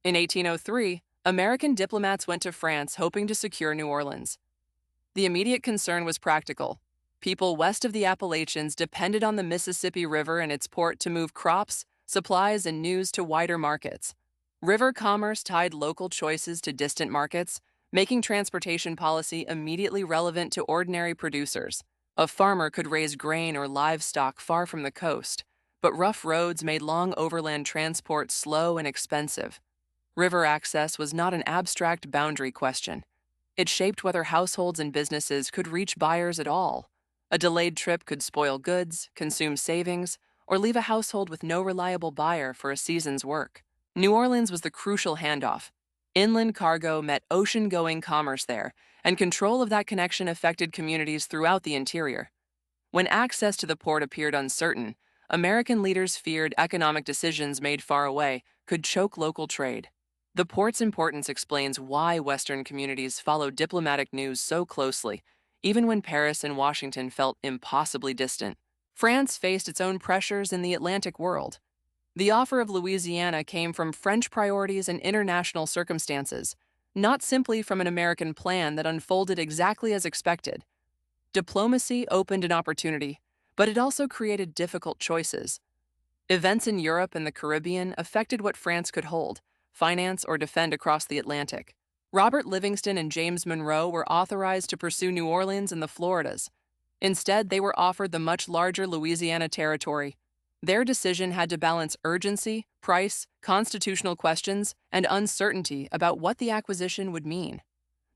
In 1803, American diplomats went to France hoping to secure New Orleans. The immediate concern was practical. People west of the Appalachians depended on the Mississippi River and its port to move crops, supplies, and news to wider markets. River commerce tied local choices to distant markets, making transportation policy immediately relevant to ordinary producers. A farmer could raise grain or livestock far from the coast, but rough roads made long overland transport slow and expensive. River access was not an abstract boundary question. It shaped whether households and businesses could reach buyers at all. A delayed trip could spoil goods, consume savings, or leave a household with no reliable buyer for a season's work. New Orleans was the crucial handoff. Inland cargo met ocean-going commerce there, and control of that connection affected communities throughout the interior. When access to the port appeared uncertain, American leaders feared economic decisions made far away could choke local trade. The port's importance explains why Western communities followed diplomatic news so closely, even when Paris and Washington felt impossibly distant. France faced its own pressures in the Atlantic world. The offer of Louisiana came from French priorities and international circumstances, not simply from an American plan that unfolded exactly as expected. Diplomacy opened an opportunity, but it also created difficult choices. Events in Europe and the Caribbean affected what France could hold, finance, or defend across the Atlantic. Robert Livingston and James Monroe were authorized to pursue New Orleans and the Floridas. Instead, they were offered the much larger Louisiana territory. Their decision had to balance urgency, price, constitutional questions, and uncertainty about what the acquisition would mean.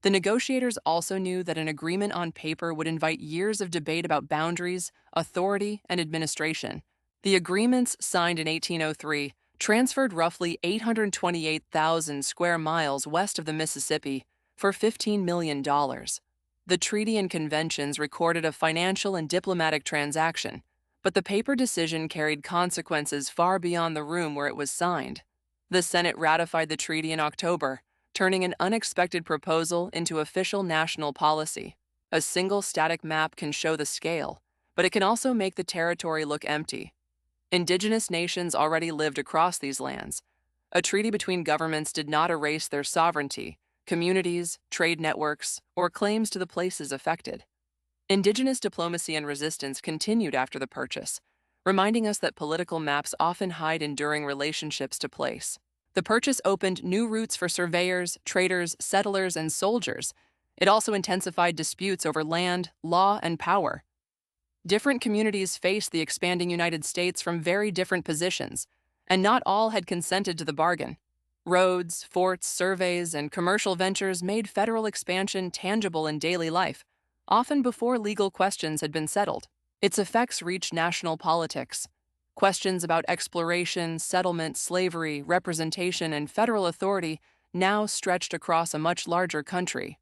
The negotiators also knew that an agreement on paper would invite years of debate about boundaries, authority, and administration. The agreements, signed in 1803, transferred roughly 828,000 square miles west of the Mississippi for $15 million. The treaty and conventions recorded a financial and diplomatic transaction, but the paper decision carried consequences far beyond the room where it was signed. The Senate ratified the treaty in October, turning an unexpected proposal into official national policy. A single static map can show the scale, but it can also make the territory look empty. Indigenous nations already lived across these lands. A treaty between governments did not erase their sovereignty, communities, trade networks, or claims to the places affected. Indigenous diplomacy and resistance continued after the purchase, reminding us that political maps often hide enduring relationships to place. The purchase opened new routes for surveyors, traders, settlers, and soldiers. It also intensified disputes over land, law, and power. Different communities faced the expanding United States from very different positions, and not all had consented to the bargain. Roads, forts, surveys, and commercial ventures made federal expansion tangible in daily life, often before legal questions had been settled. Its effects reached national politics. Questions about exploration, settlement, slavery, representation, and federal authority now stretched across a much larger country.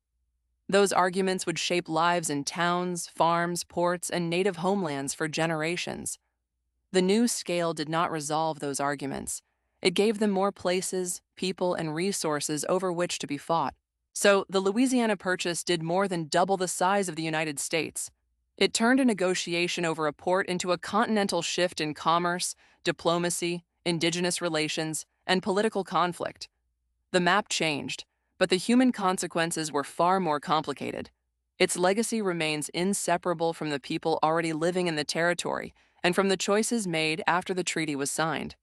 Those arguments would shape lives in towns, farms, ports, and native homelands for generations. The new scale did not resolve those arguments. It gave them more places, people, and resources over which to be fought. So, the Louisiana Purchase did more than double the size of the United States. It turned a negotiation over a port into a continental shift in commerce, diplomacy, indigenous relations, and political conflict. The map changed, but the human consequences were far more complicated. Its legacy remains inseparable from the people already living in the territory and from the choices made after the treaty was signed.